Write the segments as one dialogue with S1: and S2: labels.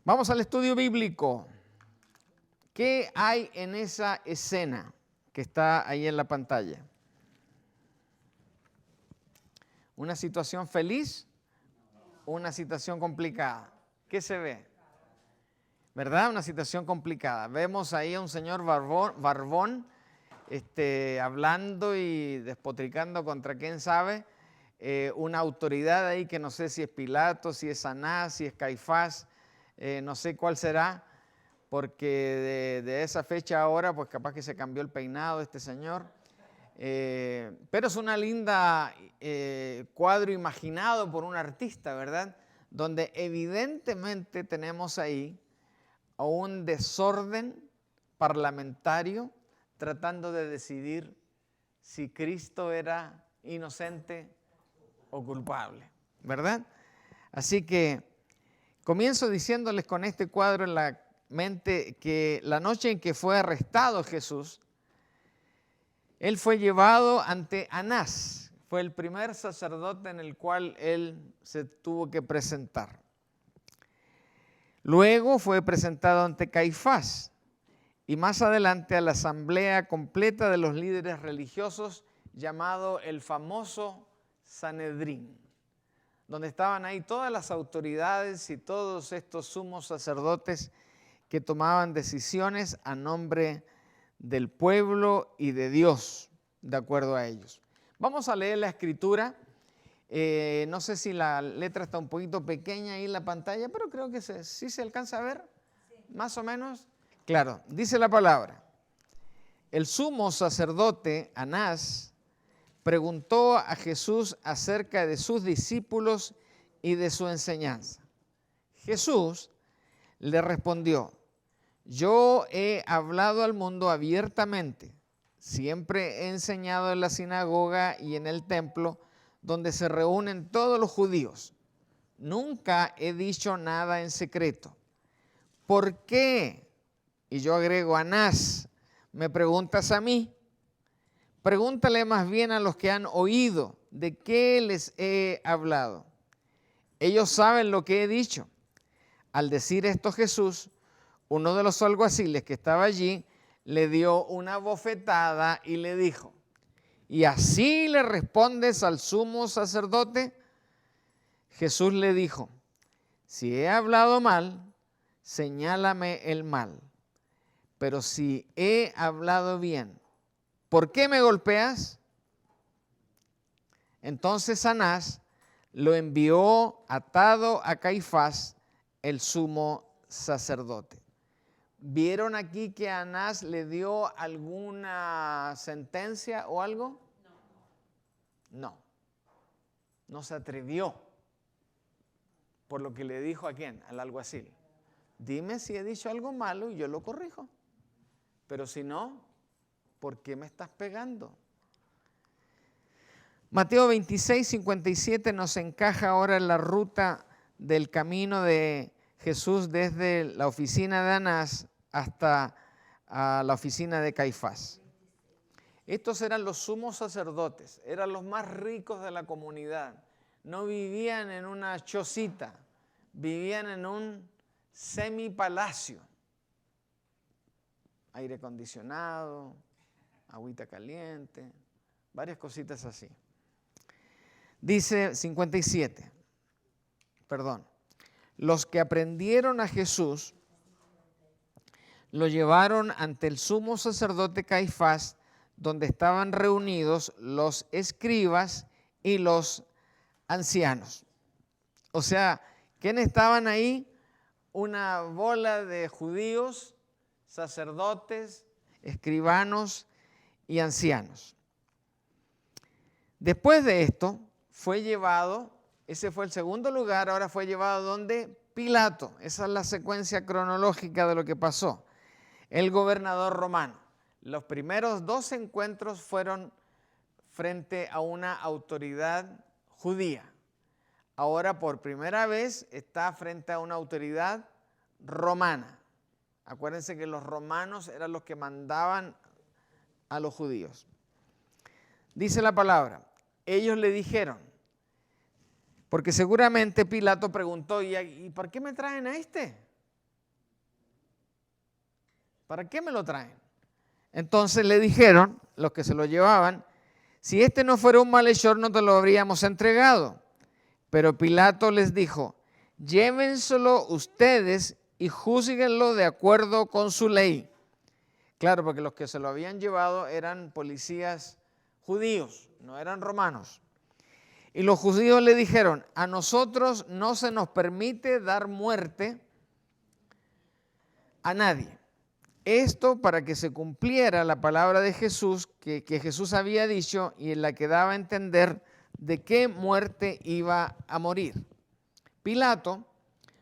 S1: Vamos al estudio bíblico. ¿Qué hay en esa escena que está ahí en la pantalla? ¿Una situación feliz o una situación complicada? ¿Qué se ve? ¿Verdad? Una situación complicada. Vemos ahí a un señor barbón hablando y despotricando contra quién sabe, una autoridad ahí que no sé si es Pilato, si es Anás, si es Caifás, no sé cuál será, porque de esa fecha ahora, pues capaz que se cambió el peinado de este señor. Pero es una linda cuadro imaginado por un artista, ¿verdad? Donde evidentemente tenemos ahí a un desorden parlamentario tratando de decidir si Cristo era inocente o culpable, ¿verdad? Así que comienzo diciéndoles con este cuadro en la mente que la noche en que fue arrestado Jesús, él fue llevado ante Anás, fue el primer sacerdote en el cual él se tuvo que presentar. Luego fue presentado ante Caifás y más adelante a la asamblea completa de los líderes religiosos llamado el famoso Sanedrín, donde estaban ahí todas las autoridades y todos estos sumos sacerdotes que tomaban decisiones a nombre del pueblo y de Dios, de acuerdo a ellos. Vamos a leer la escritura. No sé si la letra está un poquito pequeña ahí en la pantalla, pero creo que sí se alcanza a ver, más o menos. Claro, dice la palabra. El sumo sacerdote Anás preguntó a Jesús acerca de sus discípulos y de su enseñanza. Jesús le respondió: yo he hablado al mundo abiertamente, siempre he enseñado en la sinagoga y en el templo donde se reúnen todos los judíos. Nunca he dicho nada en secreto. ¿Por qué? Y yo agrego, Anás, ¿me preguntas a mí? Pregúntale más bien a los que han oído de qué les he hablado. Ellos saben lo que he dicho. Al decir esto Jesús, uno de los alguaciles que estaba allí le dio una bofetada y le dijo: ¿y así le respondes al sumo sacerdote? Jesús le dijo: si he hablado mal, señálame el mal. Pero si he hablado bien, ¿por qué me golpeas? Entonces Anás lo envió atado a Caifás, el sumo sacerdote. ¿Vieron aquí que Anás le dio alguna sentencia o algo? No. No se atrevió. Por lo que le dijo ¿a quién? Al alguacil. Dime si he dicho algo malo y yo lo corrijo. Pero si no, ¿por qué me estás pegando? Mateo 26, 57 nos encaja ahora en la ruta del camino de Jesús desde la oficina de Anás hasta la oficina de Caifás. Estos eran los sumos sacerdotes, eran los más ricos de la comunidad. No vivían en una chocita, vivían en un semipalacio. Aire acondicionado, agüita caliente, varias cositas así. Dice 57, los que aprendieron a Jesús lo llevaron ante el sumo sacerdote Caifás, donde estaban reunidos los escribas y los ancianos. O sea, ¿quiénes estaban ahí? Una bola de judíos, sacerdotes, escribanos y ancianos. Después de esto, fue llevado, ese fue el segundo lugar, ahora fue llevado donde Pilato. Esa es la secuencia cronológica de lo que pasó. El gobernador romano. Los primeros 2 encuentros fueron frente a una autoridad judía. Ahora por primera vez está frente a una autoridad romana. Acuérdense que los romanos eran los que mandaban a los judíos. Dice la palabra, ellos le dijeron, porque seguramente Pilato preguntó, ¿y por qué me traen a este? ¿Para qué me lo traen? Entonces le dijeron, los que se lo llevaban, si este no fuera un malhechor no te lo habríamos entregado. Pero Pilato les dijo, llévenselo ustedes y júzguenlo de acuerdo con su ley. Claro, porque los que se lo habían llevado eran policías judíos, no eran romanos. Y los judíos le dijeron, a nosotros no se nos permite dar muerte a nadie. Esto para que se cumpliera la palabra de Jesús, que Jesús había dicho y en la que daba a entender de qué muerte iba a morir. Pilato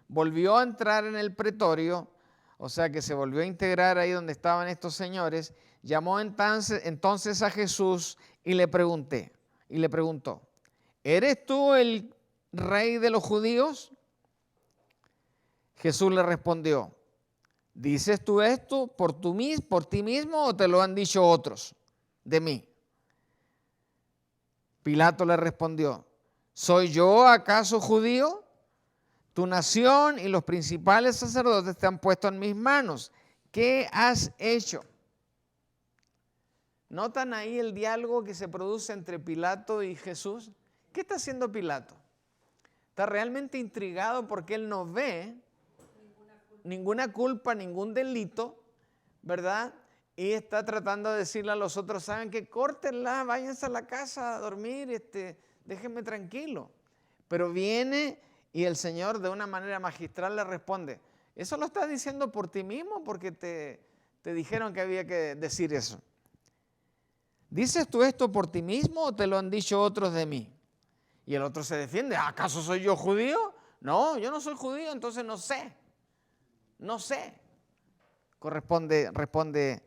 S1: volvió a entrar en el pretorio, o sea que se volvió a integrar ahí donde estaban estos señores, llamó entonces a Jesús y le preguntó, ¿eres tú el rey de los judíos? Jesús le respondió, ¿dices tú esto por ti mismo o te lo han dicho otros de mí? Pilato le respondió, ¿soy yo acaso judío? Tu nación y los principales sacerdotes te han puesto en mis manos. ¿Qué has hecho? ¿Notan ahí el diálogo que se produce entre Pilato y Jesús? ¿Qué está haciendo Pilato? Está realmente intrigado porque él no ve ninguna culpa, ningún delito, ¿verdad? Y está tratando de decirle a los otros, ¿saben qué? Córtenla, váyanse a la casa a dormir, déjenme tranquilo. Pero viene y el Señor de una manera magistral le responde, ¿eso lo estás diciendo por ti mismo? Porque te dijeron que había que decir eso. ¿Dices tú esto por ti mismo o te lo han dicho otros de mí? Y el otro se defiende, ¿acaso soy yo judío? No, yo no soy judío, entonces no sé. Responde.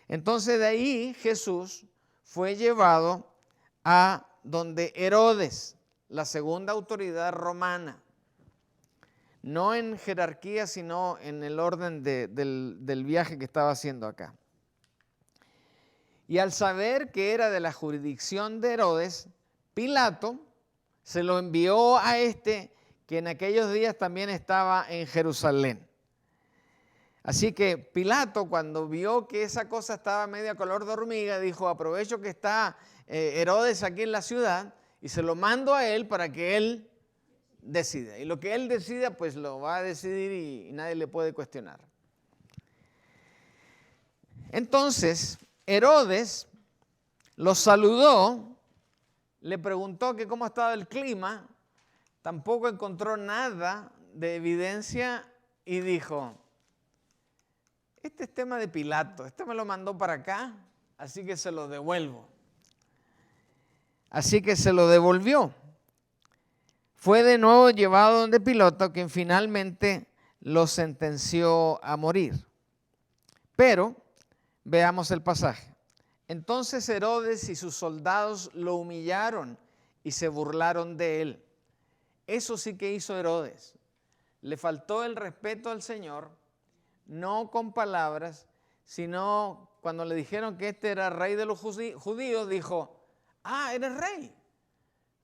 S1: Entonces de ahí Jesús fue llevado a donde Herodes, la segunda autoridad romana. No en jerarquía, sino en el orden del viaje que estaba haciendo acá. Y al saber que era de la jurisdicción de Herodes, Pilato se lo envió a que en aquellos días también estaba en Jerusalén. Así que Pilato, cuando vio que esa cosa estaba media color de hormiga, dijo, aprovecho que está Herodes aquí en la ciudad y se lo mando a él para que él decida. Y lo que él decida, pues lo va a decidir y nadie le puede cuestionar. Entonces, Herodes lo saludó, le preguntó que cómo estaba el clima, tampoco encontró nada de evidencia y dijo, este es tema de Pilato, este me lo mandó para acá, así que se lo devuelvo. Así que se lo devolvió. Fue de nuevo llevado donde Pilato, quien finalmente lo sentenció a morir. Pero veamos el pasaje. Entonces Herodes y sus soldados lo humillaron y se burlaron de él. Eso sí que hizo Herodes. Le faltó el respeto al Señor, no con palabras, sino cuando le dijeron que este era rey de los judíos, dijo, ah, eres rey.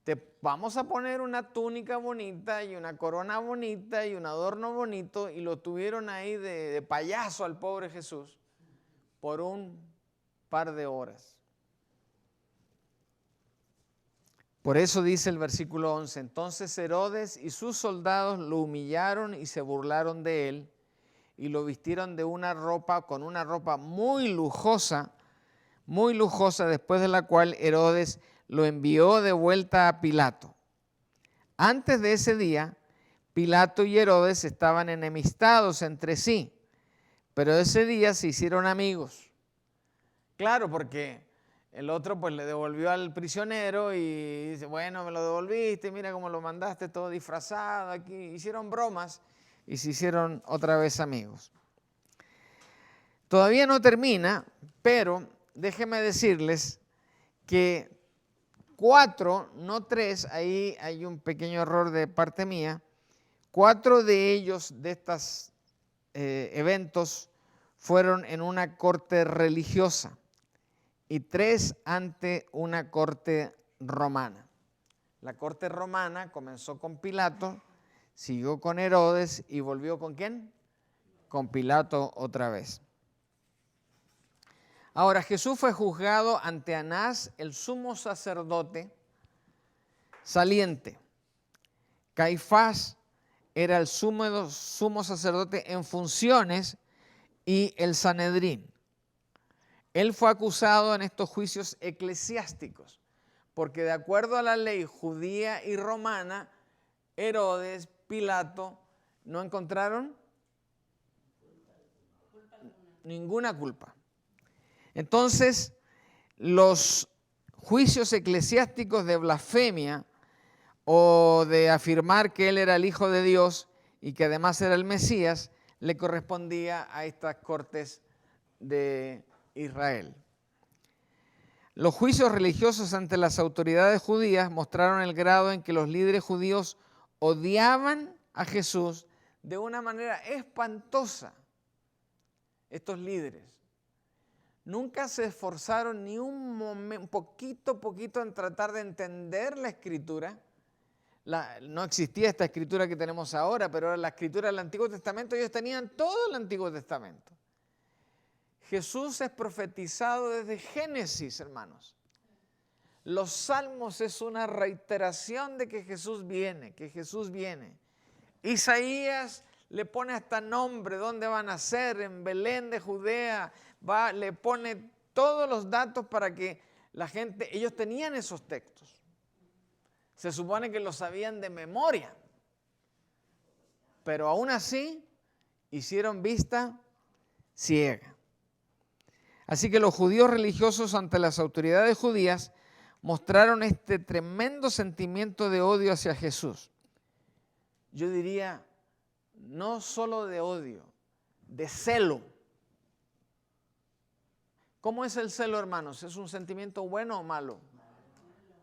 S1: Te vamos a poner una túnica bonita y una corona bonita y un adorno bonito, y lo tuvieron ahí de payaso al pobre Jesús por un par de horas. Por eso dice el versículo 11, entonces Herodes y sus soldados lo humillaron y se burlaron de él y lo vistieron con una ropa muy lujosa, después de la cual Herodes lo envió de vuelta a Pilato. Antes de ese día, Pilato y Herodes estaban enemistados entre sí, pero ese día se hicieron amigos. Claro, porque el otro pues le devolvió al prisionero y dice, bueno, me lo devolviste, mira cómo lo mandaste todo disfrazado aquí. Hicieron bromas y se hicieron otra vez amigos. Todavía no termina, pero déjenme decirles que 4, no 3, ahí hay un pequeño error de parte mía. 4 de ellos, de estos eventos, fueron en una corte religiosa y 3 ante una corte romana. La corte romana comenzó con Pilato, siguió con Herodes y volvió ¿con quién? Con Pilato otra vez. Ahora, Jesús fue juzgado ante Anás, el sumo sacerdote saliente. Caifás era el sumo sacerdote en funciones y el Sanedrín. Él fue acusado en estos juicios eclesiásticos, porque de acuerdo a la ley judía y romana, Herodes, Pilato, no encontraron ninguna culpa. Entonces, los juicios eclesiásticos de blasfemia o de afirmar que él era el Hijo de Dios y que además era el Mesías, le correspondía a estas cortes de Israel. Los juicios religiosos ante las autoridades judías mostraron el grado en que los líderes judíos odiaban a Jesús de una manera espantosa. Estos líderes nunca se esforzaron ni un poquito en tratar de entender la Escritura. No existía esta Escritura que tenemos ahora, pero era la Escritura del Antiguo Testamento. Ellos tenían todo el Antiguo Testamento. Jesús es profetizado desde Génesis, hermanos. Los Salmos es una reiteración de que Jesús viene, Isaías le pone hasta nombre, dónde van a ser, en Belén de Judea, le pone todos los datos para que la gente, ellos tenían esos textos. Se supone que los sabían de memoria, pero aún así hicieron vista ciega. Así que los judíos religiosos ante las autoridades judías mostraron este tremendo sentimiento de odio hacia Jesús. Yo diría, no solo de odio, de celo. ¿Cómo es el celo, hermanos? ¿Es un sentimiento bueno o malo?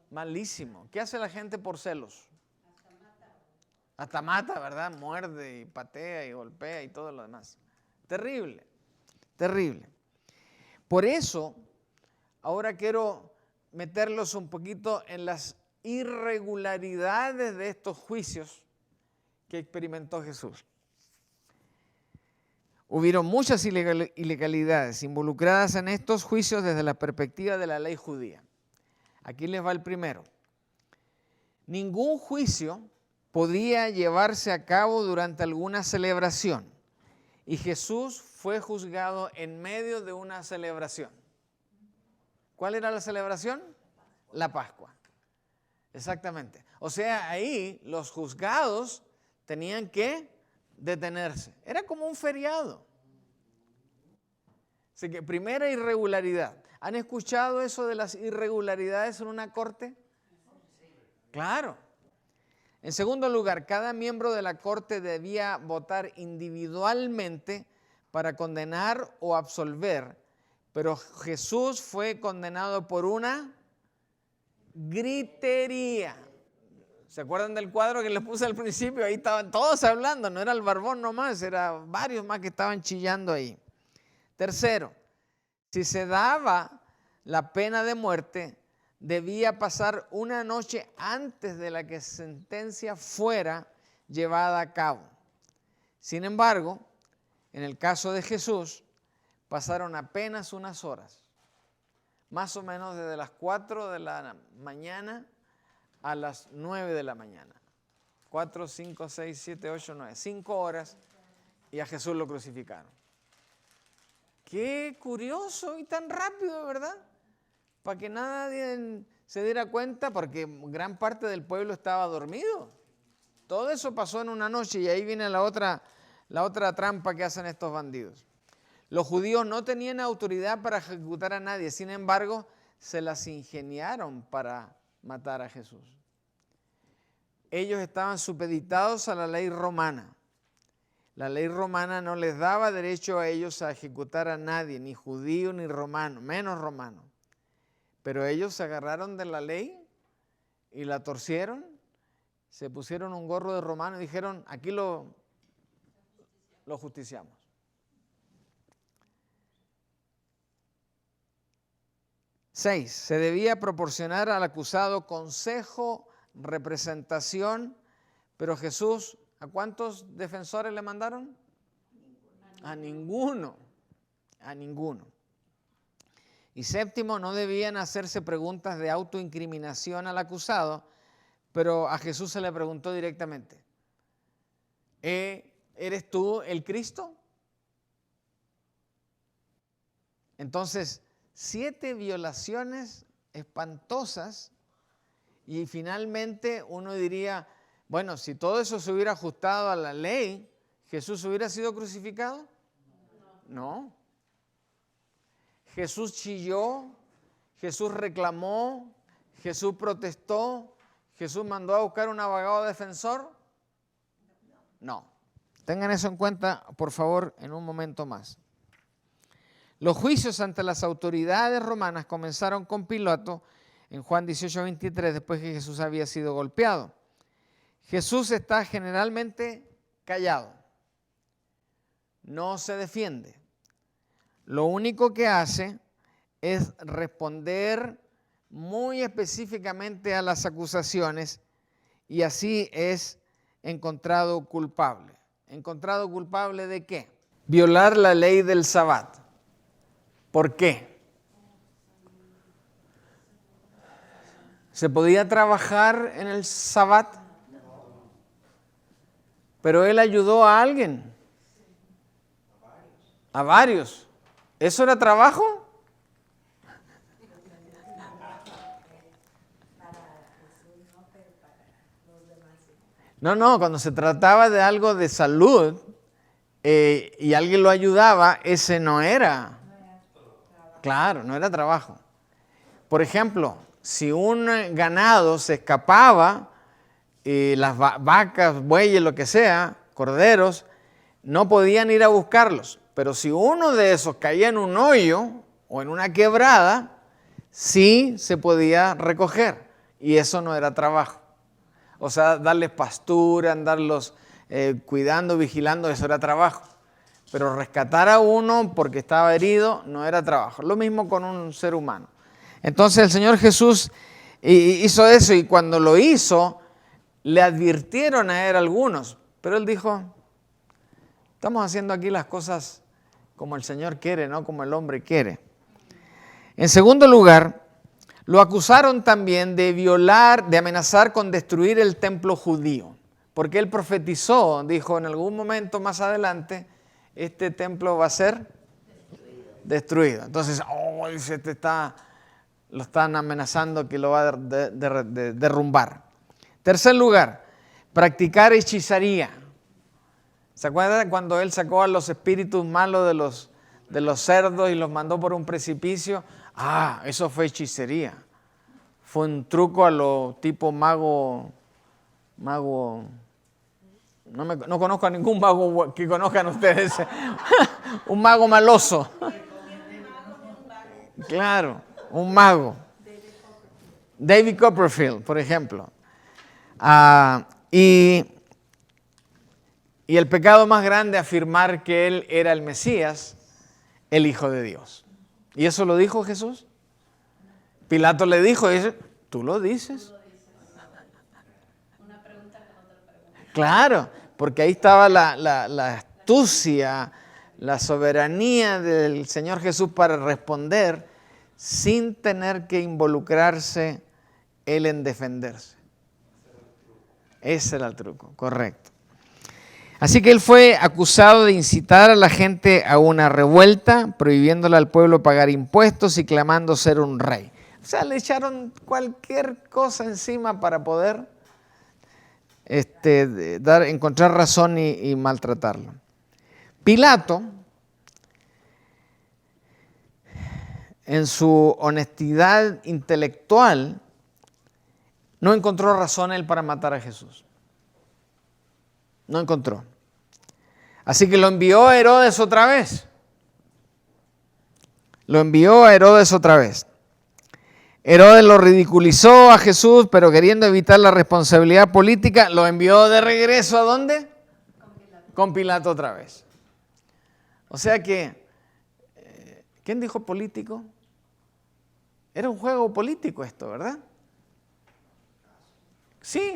S1: Malísimo. ¿Qué hace la gente por celos? Hasta mata, ¿verdad? Muerde y patea y golpea y todo lo demás. Terrible, terrible. Por eso, ahora quiero meterlos un poquito en las irregularidades de estos juicios que experimentó Jesús. Hubieron muchas ilegalidades involucradas en estos juicios desde la perspectiva de la ley judía. Aquí les va el primero. Ningún juicio podía llevarse a cabo durante alguna celebración y Jesús fue juzgado en medio de una celebración. ¿Cuál era la celebración? La Pascua. Exactamente. O sea, ahí los juzgados tenían que detenerse. Era como un feriado. Así que primera irregularidad. ¿Han escuchado eso de las irregularidades en una corte? Claro. En segundo lugar, cada miembro de la corte debía votar individualmente para condenar o absolver, pero Jesús fue condenado por una gritería. ¿Se acuerdan del cuadro que les puse al principio? Ahí estaban todos hablando, no era el barbón nomás, era varios más que estaban chillando ahí. Tercero, si se daba la pena de muerte, debía pasar una noche antes de la que sentencia fuera llevada a cabo. Sin embargo, en el caso de Jesús, pasaron apenas unas horas, más o menos desde las 4 de la mañana a las 9 de la mañana. 4, 5, 6, 7, 8, 9, 5 horas y a Jesús lo crucificaron. Qué curioso y tan rápido, ¿verdad? Para que nadie se diera cuenta, porque gran parte del pueblo estaba dormido. Todo eso pasó en una noche y ahí viene la otra trampa que hacen estos bandidos. Los judíos no tenían autoridad para ejecutar a nadie, sin embargo, se las ingeniaron para matar a Jesús. Ellos estaban supeditados a la ley romana. La ley romana no les daba derecho a ellos a ejecutar a nadie, ni judío ni romano, menos romano. Pero ellos se agarraron de la ley y la torcieron, se pusieron un gorro de romano y dijeron, aquí lo justiciamos. Seis, se debía proporcionar al acusado consejo, representación, pero Jesús, ¿a cuántos defensores le mandaron? A ninguno, a ninguno. Y séptimo, no debían hacerse preguntas de autoincriminación al acusado, pero a Jesús se le preguntó directamente, ¿eres tú el Cristo? Entonces, 7 violaciones espantosas y finalmente uno diría, bueno, si todo eso se hubiera ajustado a la ley, ¿Jesús hubiera sido crucificado? No. Jesús chilló, Jesús reclamó, Jesús protestó, Jesús mandó a buscar un abogado defensor. No. Tengan eso en cuenta, por favor, en un momento más. Los juicios ante las autoridades romanas comenzaron con Pilato en Juan 18:23, después que Jesús había sido golpeado. Jesús está generalmente callado, no se defiende. Lo único que hace es responder muy específicamente a las acusaciones y así es encontrado culpable. ¿Encontrado culpable de qué? Violar la ley del Sabbat. ¿Por qué? ¿Se podía trabajar en el Sabbat? Pero él ayudó a alguien. A varios. ¿Eso era trabajo? No, cuando se trataba de algo de salud y alguien lo ayudaba, ese no era. Claro, no era trabajo. Por ejemplo, si un ganado se escapaba, las vacas, bueyes, lo que sea, corderos, no podían ir a buscarlos. Pero si uno de esos caía en un hoyo o en una quebrada, sí se podía recoger. Y eso no era trabajo. O sea, darles pastura, andarlos cuidando, vigilando, eso era trabajo. Pero rescatar a uno porque estaba herido no era trabajo. Lo mismo con un ser humano. Entonces el Señor Jesús hizo eso y cuando lo hizo, le advirtieron a él algunos. Pero él dijo, estamos haciendo aquí las cosas como el Señor quiere, no como el hombre quiere. En segundo lugar, lo acusaron también de violar, de amenazar con destruir el templo judío. Porque él profetizó, dijo en algún momento más adelante, este templo va a ser destruido. Entonces, lo están amenazando que lo va a derrumbar. Tercer lugar, practicar hechicería. ¿Se acuerdan cuando él sacó a los espíritus malos de los cerdos y los mandó por un precipicio? Eso fue hechicería. Fue un truco a lo tipo mago. No conozco a ningún mago que conozcan ustedes. Un mago maloso. Claro, un mago. David Copperfield, por ejemplo. Y el pecado más grande, afirmar que él era el Mesías, el Hijo de Dios. ¿Y eso lo dijo Jesús? Pilato le dijo, ¿tú lo dices? Claro, porque ahí estaba la astucia, la soberanía del Señor Jesús para responder sin tener que involucrarse Él en defenderse. Ese era el truco, correcto. Así que Él fue acusado de incitar a la gente a una revuelta, prohibiéndole al pueblo pagar impuestos y clamando ser un rey. O sea, le echaron cualquier cosa encima para poder encontrar razón y maltratarlo. Pilato, en su honestidad intelectual, no encontró razón él para matar a Jesús. No encontró. Así que lo envió a Herodes otra vez. Herodes lo ridiculizó a Jesús, pero queriendo evitar la responsabilidad política, lo envió de regreso ¿a dónde? Con Pilato otra vez. O sea que, ¿quién dijo político? Era un juego político esto, ¿verdad? Sí,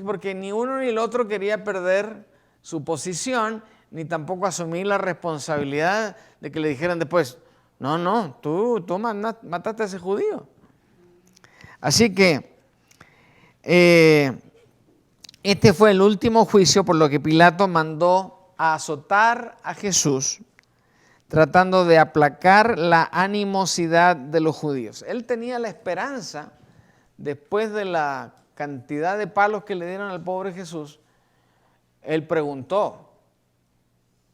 S1: porque ni uno ni el otro quería perder su posición, ni tampoco asumir la responsabilidad de que le dijeran después, no, tú mataste a ese judío. Así que este fue el último juicio por lo que Pilato mandó a azotar a Jesús, tratando de aplacar la animosidad de los judíos. Él tenía la esperanza, después de la cantidad de palos que le dieron al pobre Jesús, él preguntó,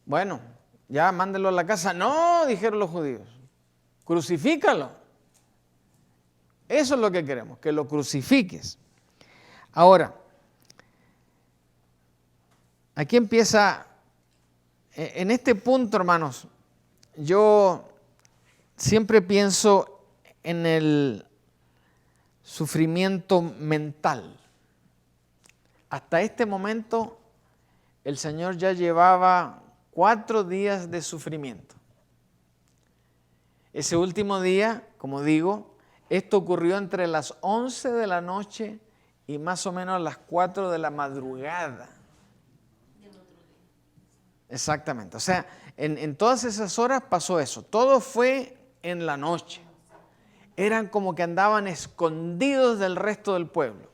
S1: bueno, ya mándelo a la casa. No, dijeron los judíos, crucifícalo. Eso es lo que queremos, que lo crucifiques. Ahora, aquí empieza, en este punto, hermanos, yo siempre pienso en el sufrimiento mental. Hasta este momento, el Señor ya llevaba 4 días de sufrimiento. Ese último día, como digo, esto ocurrió entre las 11 de la noche y más o menos las 4 de la madrugada. Exactamente. O sea, en todas esas horas pasó eso. Todo fue en la noche. Eran como que andaban escondidos del resto del pueblo.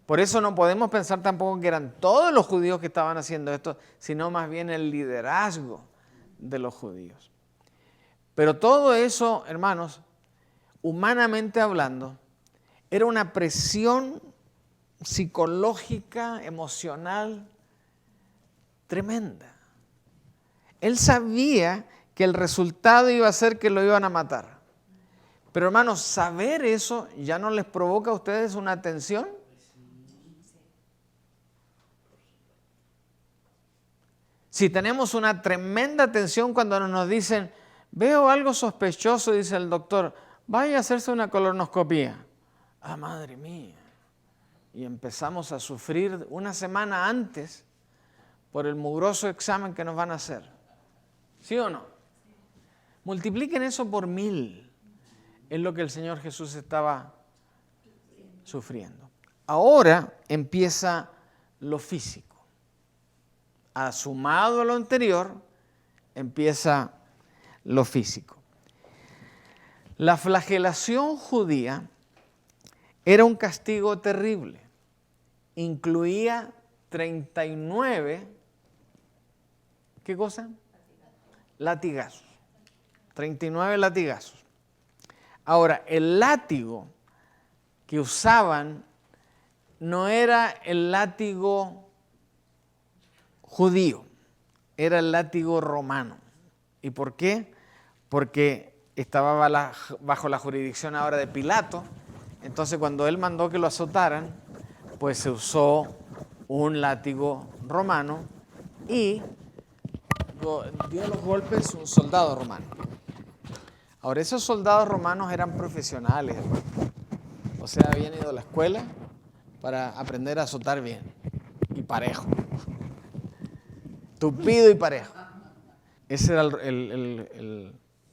S1: Por eso no podemos pensar tampoco que eran todos los judíos que estaban haciendo esto, sino más bien el liderazgo de los judíos. Pero todo eso, hermanos, humanamente hablando, era una presión psicológica, emocional, tremenda. Él sabía que el resultado iba a ser que lo iban a matar. Pero hermanos, saber eso ya no les provoca a ustedes una tensión. Si tenemos una tremenda tensión cuando nos dicen, veo algo sospechoso, dice el doctor, vaya a hacerse una colonoscopía. Ah, madre mía. Y empezamos a sufrir una semana antes por el mugroso examen que nos van a hacer. ¿Sí o no? Multipliquen eso por 1000. Es lo que el Señor Jesús estaba sufriendo. Ahora empieza lo físico. Sumado a lo anterior, empieza lo físico. La flagelación judía era un castigo terrible. Incluía 39, ¿qué cosa? Latigazos. 39 latigazos. Ahora, el látigo que usaban no era el látigo judío, era el látigo romano. ¿Y por qué? Porque estaba bajo la jurisdicción ahora de Pilato. Entonces, cuando él mandó que lo azotaran, pues se usó un látigo romano y dio los golpes un soldado romano. Ahora, esos soldados romanos eran profesionales, hermano. O sea, habían ido a la escuela para aprender a azotar bien y parejo. Tupido y parejo. Ese era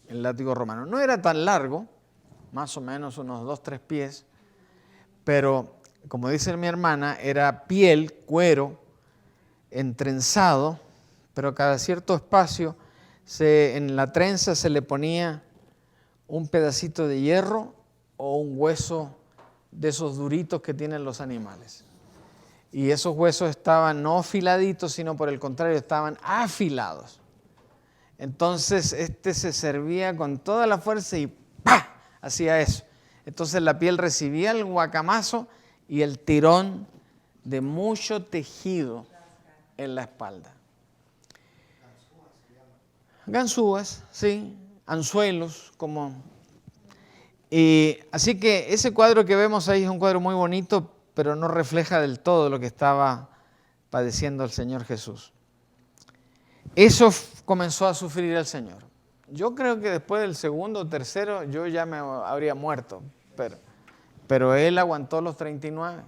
S1: el látigo romano. No era tan largo, más o menos unos 2-3 pies, pero como dice mi hermana, era piel, cuero, entrenzado, pero cada cierto espacio en la trenza se le ponía un pedacito de hierro o un hueso de esos duritos que tienen los animales. Y esos huesos estaban no afiladitos, sino por el contrario, estaban afilados. Entonces se servía con toda la fuerza y ¡pah! Hacía eso. Entonces la piel recibía el guacamazo y el tirón de mucho tejido en la espalda. Ganzúas, sí, anzuelos, como. Y así que ese cuadro que vemos ahí es un cuadro muy bonito, pero no refleja del todo lo que estaba padeciendo el Señor Jesús. Eso comenzó a sufrir el Señor. Yo creo que después del segundo o tercero yo ya me habría muerto, pero Él aguantó los 39.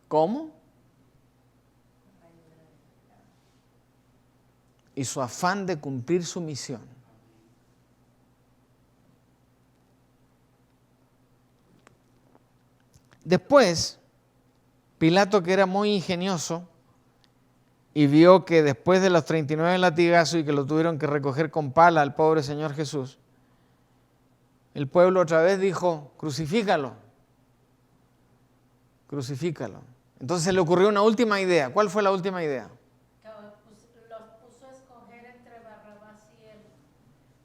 S1: ¿Cómo? Y su afán de cumplir su misión. Después, Pilato, que era muy ingenioso, y vio que después de los 39 latigazos y que lo tuvieron que recoger con pala al pobre Señor Jesús, el pueblo otra vez dijo, crucifícalo, crucifícalo. Entonces le ocurrió una última idea. ¿Cuál fue la última idea?
S2: Los puso a escoger entre Barrabás y él.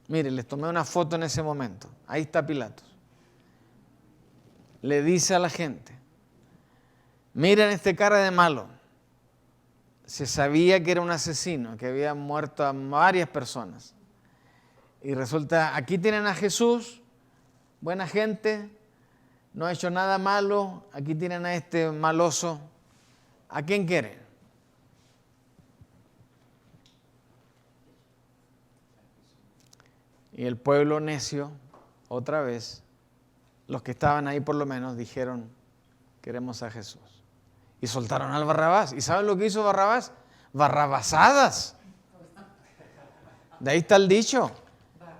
S1: Mire, les tomé una foto en ese momento. Ahí está Pilatos. Le dice a la gente, miren este cara de malo. Se sabía que era un asesino, que había muerto a varias personas. Y resulta, aquí tienen a Jesús, buena gente, no ha hecho nada malo, aquí tienen a este maloso. ¿A quién quieren? Y el pueblo necio, otra vez, los que estaban ahí por lo menos, dijeron, queremos a Jesús. Y soltaron al Barrabás. ¿Y saben lo que hizo Barrabás? Barrabasadas. De ahí está el dicho.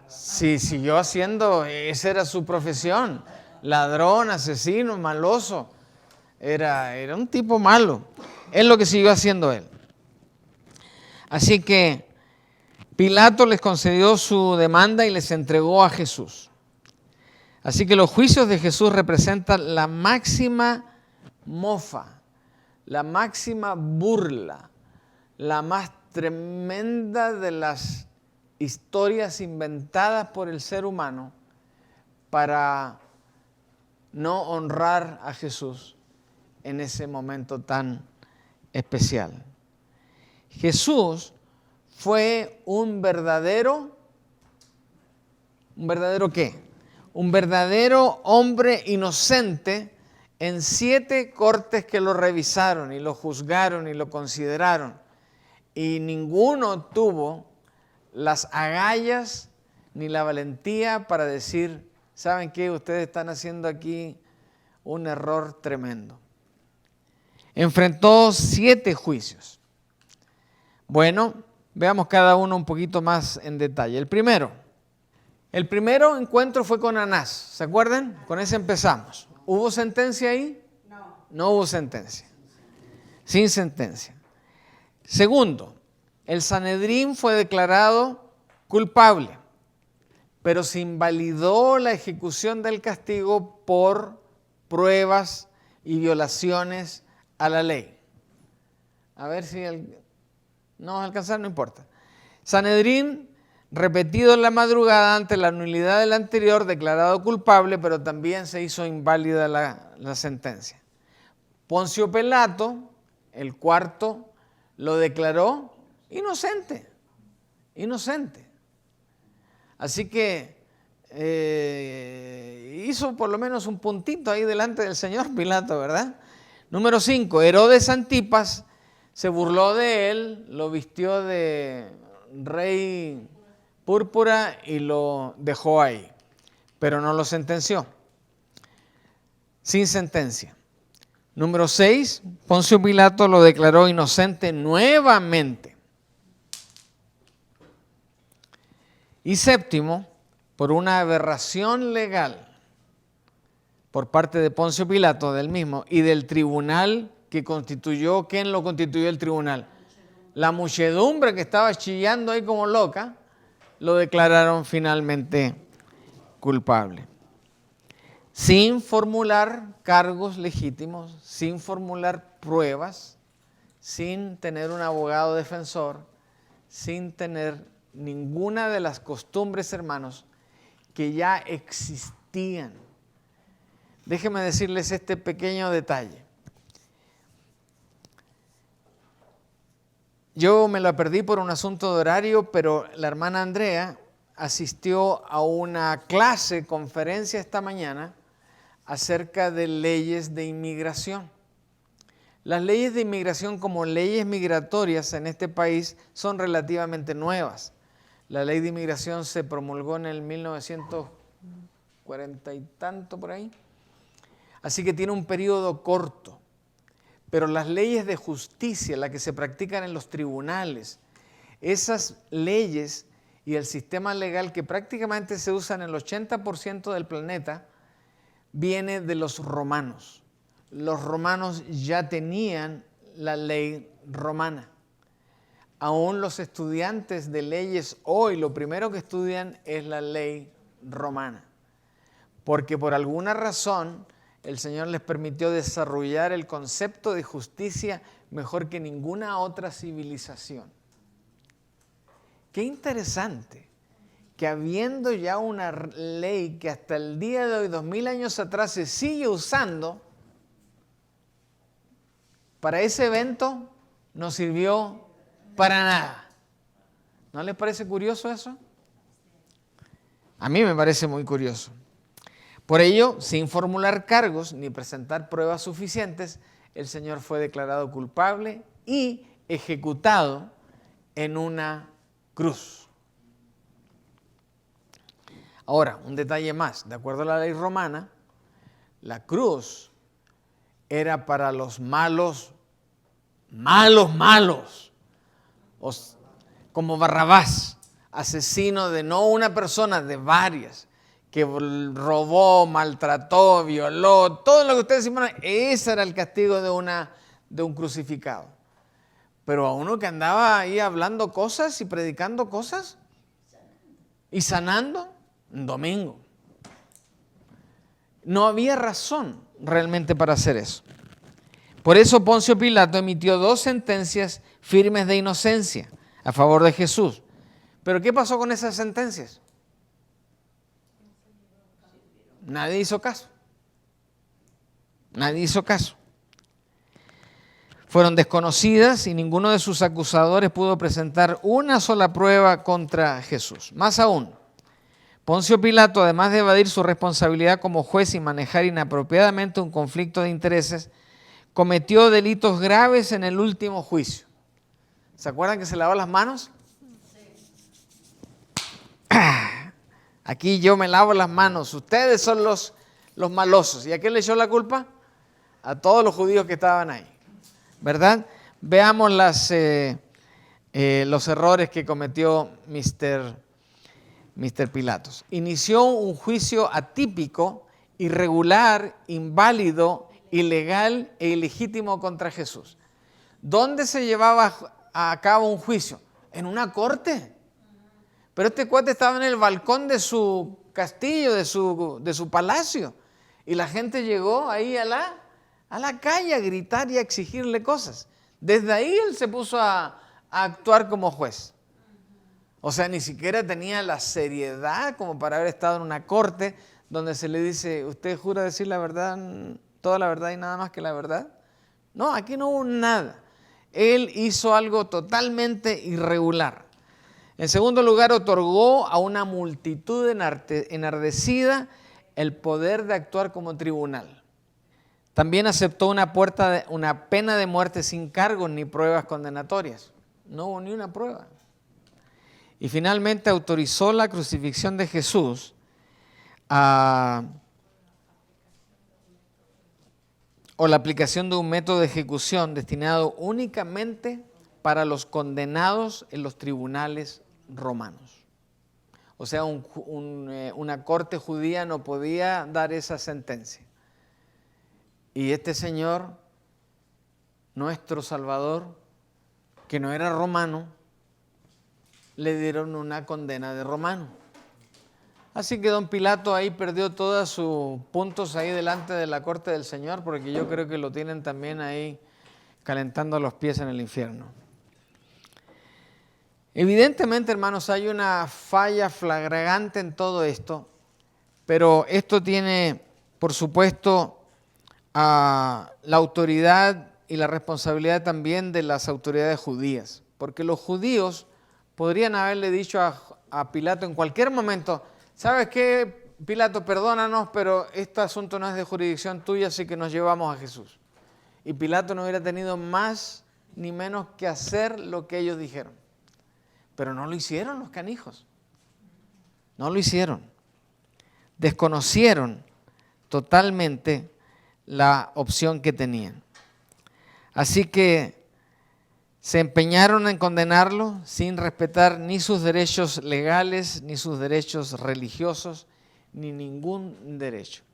S1: Sí, siguió haciendo, esa era su profesión. Ladrón, asesino, maloso. Era un tipo malo. Es lo que siguió haciendo él. Así que Pilato les concedió su demanda y les entregó a Jesús. Así que los juicios de Jesús representan la máxima mofa, la máxima burla, la más tremenda de las historias inventadas por el ser humano para no honrar a Jesús en ese momento tan especial. Jesús fue un verdadero ¿qué? Un verdadero hombre inocente en 7 cortes que lo revisaron y lo juzgaron y lo consideraron. Y ninguno tuvo las agallas ni la valentía para decir, ¿saben qué? Ustedes están haciendo aquí un error tremendo. Enfrentó 7 juicios. Bueno, veamos cada uno un poquito más en detalle. El primero encuentro fue con Anás. ¿Se acuerdan? Con ese empezamos. ¿Hubo sentencia ahí?
S2: No.
S1: No hubo sentencia. Sin sentencia. Segundo, el Sanedrín fue declarado culpable, pero se invalidó la ejecución del castigo por pruebas y violaciones a la ley. A ver si no vamos a alcanzar, no importa. Sanedrín, repetido en la madrugada ante la nulidad del anterior, declarado culpable, pero también se hizo inválida la sentencia. Poncio Pilato, el cuarto, lo declaró inocente. Así que hizo por lo menos un puntito ahí delante del señor Pilato, ¿verdad? Número 5, Herodes Antipas se burló de él, lo vistió de rey púrpura y lo dejó ahí, pero no lo sentenció. Sin sentencia. Número 6, Poncio Pilato lo declaró inocente nuevamente. Y séptimo, por una aberración legal por parte de Poncio Pilato, del mismo, y del tribunal que constituyó. ¿Quién lo constituyó el tribunal? La muchedumbre que estaba chillando ahí como loca, lo declararon finalmente culpable. Sin formular cargos legítimos, sin formular pruebas, sin tener un abogado defensor, sin tener ninguna de las costumbres, hermanos, que ya existían. Déjenme decirles este pequeño detalle. Yo me lo perdí por un asunto de horario, pero la hermana Andrea asistió a una conferencia esta mañana acerca de leyes de inmigración. Las leyes de inmigración como leyes migratorias en este país son relativamente nuevas. La ley de inmigración se promulgó en el 1940 y tanto por ahí. Así que tiene un periodo corto. Pero las leyes de justicia, las que se practican en los tribunales, esas leyes y el sistema legal que prácticamente se usan en el 80% del planeta, viene de los romanos. Los romanos ya tenían la ley romana. Aún los estudiantes de leyes hoy, lo primero que estudian es la ley romana. Porque por alguna razón el Señor les permitió desarrollar el concepto de justicia mejor que ninguna otra civilización. Qué interesante que habiendo ya una ley que hasta el día de hoy, 2000 años atrás, se sigue usando, para ese evento no sirvió para nada. ¿No les parece curioso eso? A mí me parece muy curioso. Por ello, sin formular cargos ni presentar pruebas suficientes, el Señor fue declarado culpable y ejecutado en una cruz. Ahora, un detalle más. De acuerdo a la ley romana, la cruz era para los malos, como Barrabás, asesino de no una persona, de varias, que robó, maltrató, violó, todo lo que ustedes imaginan. Ese era el castigo de un crucificado. Pero a uno que andaba ahí hablando cosas y predicando cosas y sanando, un domingo. No había razón realmente para hacer eso. Por eso Poncio Pilato emitió 2 sentencias firmes de inocencia a favor de Jesús. ¿Pero qué pasó con esas sentencias? Nadie hizo caso. Nadie hizo caso. Fueron desconocidas y ninguno de sus acusadores pudo presentar una sola prueba contra Jesús. Más aún, Poncio Pilato, además de evadir su responsabilidad como juez y manejar inapropiadamente un conflicto de intereses, cometió delitos graves en el último juicio. ¿Se acuerdan que se lavó las manos? Aquí yo me lavo las manos, ustedes son los malosos. ¿Y a quién le echó la culpa? A todos los judíos que estaban ahí, ¿verdad? Veamos los errores que cometió Mr. Pilatos. Inició un juicio atípico, irregular, inválido, ilegal e ilegítimo contra Jesús. ¿Dónde se llevaba a cabo un juicio? En una corte. Pero este cuate estaba en el balcón de su castillo, de su palacio. Y la gente llegó ahí a la calle a gritar y a exigirle cosas. Desde ahí él se puso a actuar como juez. O sea, ni siquiera tenía la seriedad como para haber estado en una corte donde se le dice, ¿usted jura decir la verdad, toda la verdad y nada más que la verdad? No, aquí no hubo nada. Él hizo algo totalmente irregular. En segundo lugar, otorgó a una multitud enardecida el poder de actuar como tribunal. También aceptó una pena de muerte sin cargos ni pruebas condenatorias. No hubo ni una prueba. Y finalmente autorizó la crucifixión de Jesús o la aplicación de un método de ejecución destinado únicamente para los condenados en los tribunales romanos. O sea, una corte judía no podía dar esa sentencia. Y este señor, nuestro Salvador, que no era romano, le dieron una condena de romano. Así que don Pilato ahí perdió todos sus puntos ahí delante de la corte del Señor, porque yo creo que lo tienen también ahí calentando los pies en el infierno. Evidentemente, hermanos, hay una falla flagrante en todo esto, pero esto tiene, por supuesto, la autoridad y la responsabilidad también de las autoridades judías, porque los judíos podrían haberle dicho a Pilato en cualquier momento: ¿sabes qué, Pilato? Perdónanos, pero este asunto no es de jurisdicción tuya, así que nos llevamos a Jesús. Y Pilato no hubiera tenido más ni menos que hacer lo que ellos dijeron. Pero no lo hicieron los canijos. No lo hicieron. Desconocieron totalmente la opción que tenían. Así que se empeñaron en condenarlo sin respetar ni sus derechos legales, ni sus derechos religiosos, ni ningún derecho.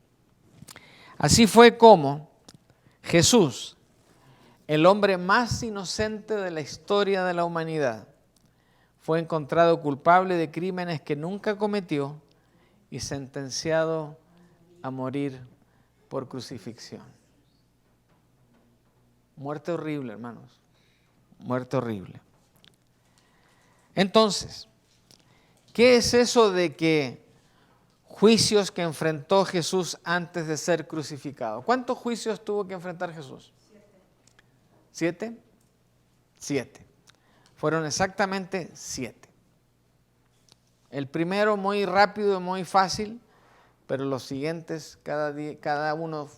S1: Así fue como Jesús, el hombre más inocente de la historia de la humanidad, fue encontrado culpable de crímenes que nunca cometió y sentenciado a morir por crucifixión. Muerte horrible, hermanos. Muerte horrible. Entonces, ¿qué es eso de que juicios que enfrentó Jesús antes de ser crucificado? ¿Cuántos juicios tuvo que enfrentar Jesús? 7. 7. Fueron exactamente 7. El primero muy rápido y muy fácil, pero los siguientes, cada uno,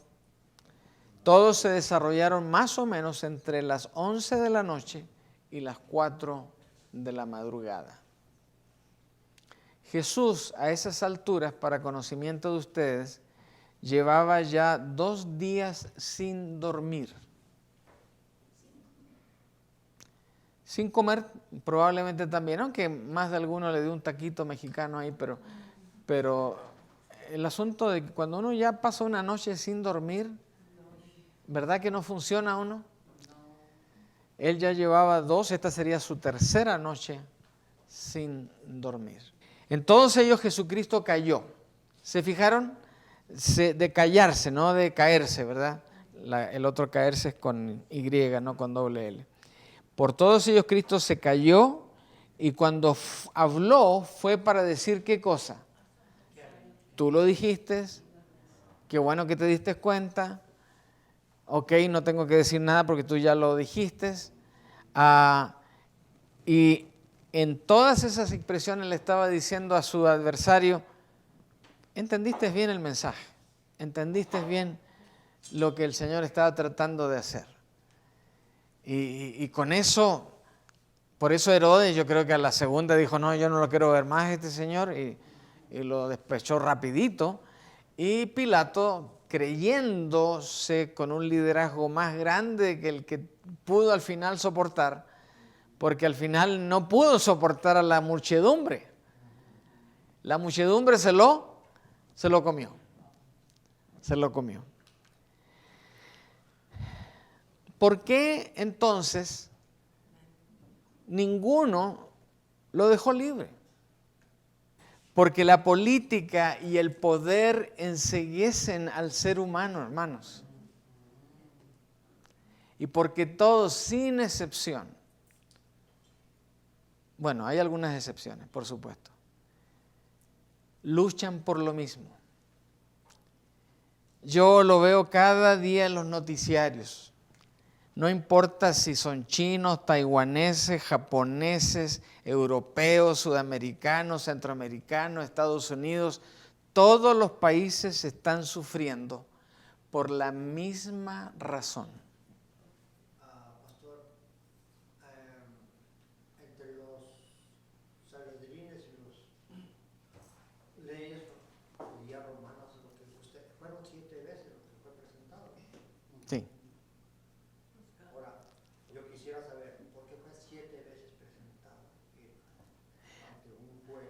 S1: todos se desarrollaron más o menos entre las 11 de la noche y las 4 de la madrugada. Jesús, a esas alturas, para conocimiento de ustedes, llevaba ya 2 días sin dormir. Sin comer probablemente también, aunque más de alguno le dio un taquito mexicano ahí, pero el asunto de que cuando uno ya pasa una noche sin dormir, ¿verdad que no funciona uno? Él ya llevaba 2, esta sería su tercera noche sin dormir. En todos ellos Jesucristo cayó. ¿Se fijaron? De callarse, no de caerse, ¿verdad? El otro caerse es con Y, no con doble L. Por todos ellos Cristo se cayó, y cuando habló fue para decir ¿qué cosa? Tú lo dijiste, qué bueno que te diste cuenta, ok, no tengo que decir nada porque tú ya lo dijiste. Y en todas esas expresiones le estaba diciendo a su adversario: ¿entendiste bien el mensaje? ¿Entendiste bien lo que el Señor estaba tratando de hacer? Y con eso, por eso Herodes, yo creo que a la segunda dijo: no, yo no lo quiero ver más este señor, y lo despechó rapidito. Y Pilato, creyéndose con un liderazgo más grande que el que pudo al final soportar, porque al final no pudo soportar a la muchedumbre. La muchedumbre se lo comió. Se lo comió. ¿Por qué entonces ninguno lo dejó libre? Porque la política y el poder enceguecen al ser humano, hermanos. Y porque todos, sin excepción, bueno, hay algunas excepciones, por supuesto, luchan por lo mismo. Yo lo veo cada día en los noticiarios. No importa si son chinos, taiwaneses, japoneses, europeos, sudamericanos, centroamericanos, Estados Unidos, todos los países están sufriendo por la misma razón.
S3: Pastor, entre los sanedrines y los leyes romanas, lo que usted, fueron 7 veces lo que fue presentado.
S1: Sí.
S3: Ahora, yo quisiera saber por qué fue 7 veces presentado ante un juez,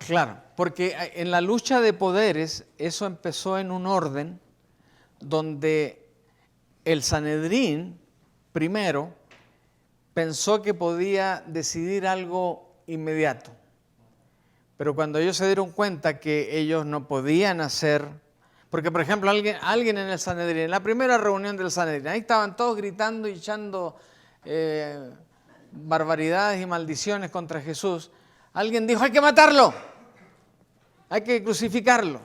S1: Claro, porque en la lucha de poderes eso empezó en un orden donde el Sanedrín primero pensó que podía decidir algo inmediato. Pero cuando ellos se dieron cuenta que ellos no podían hacer, porque por ejemplo alguien en el Sanedrín, en la primera reunión del Sanedrín, ahí estaban todos gritando y echando barbaridades y maldiciones contra Jesús, alguien dijo, hay que matarlo, hay que crucificarlo.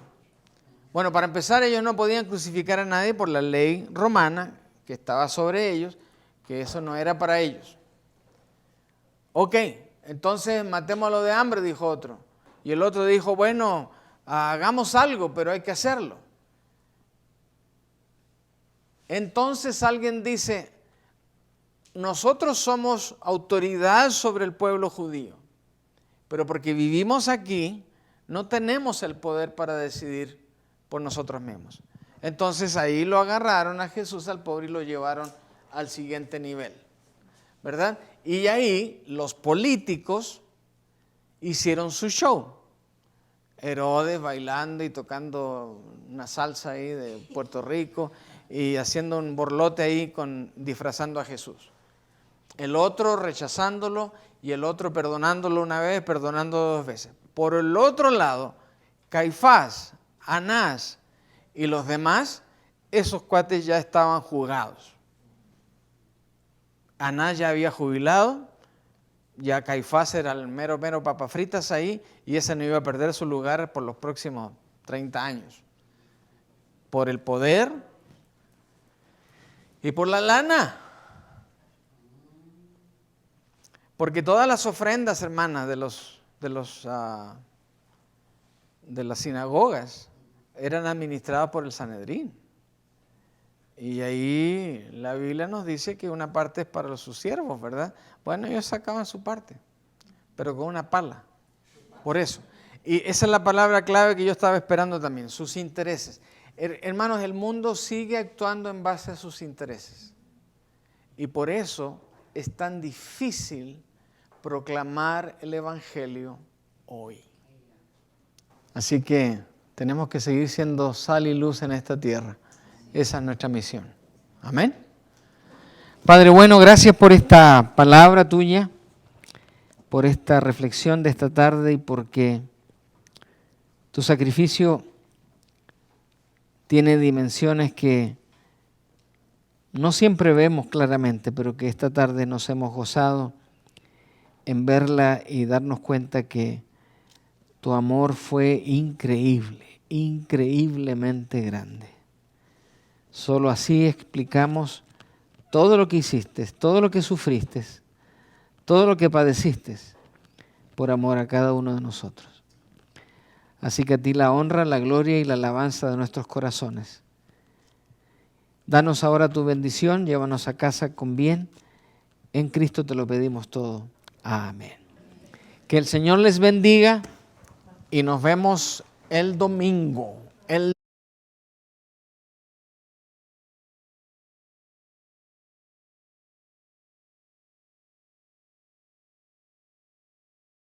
S1: Bueno, para empezar ellos no podían crucificar a nadie por la ley romana que estaba sobre ellos, que eso no era para ellos. Ok, entonces matémoslo de hambre, dijo otro. Y el otro dijo, bueno, hagamos algo, pero hay que hacerlo. Entonces alguien dice, nosotros somos autoridad sobre el pueblo judío, pero porque vivimos aquí, no tenemos el poder para decidir por nosotros mismos. Entonces ahí lo agarraron a Jesús, al pobre, y lo llevaron al siguiente nivel, ¿verdad? Y ahí los políticos hicieron su show. Herodes bailando y tocando una salsa ahí de Puerto Rico y haciendo un borlote ahí disfrazando a Jesús. El otro rechazándolo y el otro perdonándolo una vez, perdonándolo 2 veces. Por el otro lado, Caifás, Anás y los demás, esos cuates ya estaban jugados. Anás ya había jubilado, ya Caifás era el mero papafritas ahí y ese no iba a perder su lugar por los próximos 30 años. Por el poder y por la lana. Porque todas las ofrendas, hermanas, de las sinagogas eran administradas por el Sanedrín. Y ahí la Biblia nos dice que una parte es para sus siervos, ¿verdad? Bueno, ellos sacaban su parte, pero con una pala. Por eso. Y esa es la palabra clave que yo estaba esperando también, sus intereses. Hermanos, el mundo sigue actuando en base a sus intereses. Y por eso es tan difícil proclamar el Evangelio hoy. Así que tenemos que seguir siendo sal y luz en esta tierra. Esa es nuestra misión. Amén. Padre bueno, gracias por esta palabra tuya, por esta reflexión de esta tarde y porque tu sacrificio tiene dimensiones que no siempre vemos claramente, pero que esta tarde nos hemos gozado en verla y darnos cuenta que tu amor fue increíble, increíblemente grande. Solo así explicamos todo lo que hiciste, todo lo que sufriste, todo lo que padeciste por amor a cada uno de nosotros. Así que a ti la honra, la gloria y la alabanza de nuestros corazones. Danos ahora tu bendición, llévanos a casa con bien. En Cristo te lo pedimos todo. Amén. Que el Señor les bendiga y nos vemos el domingo.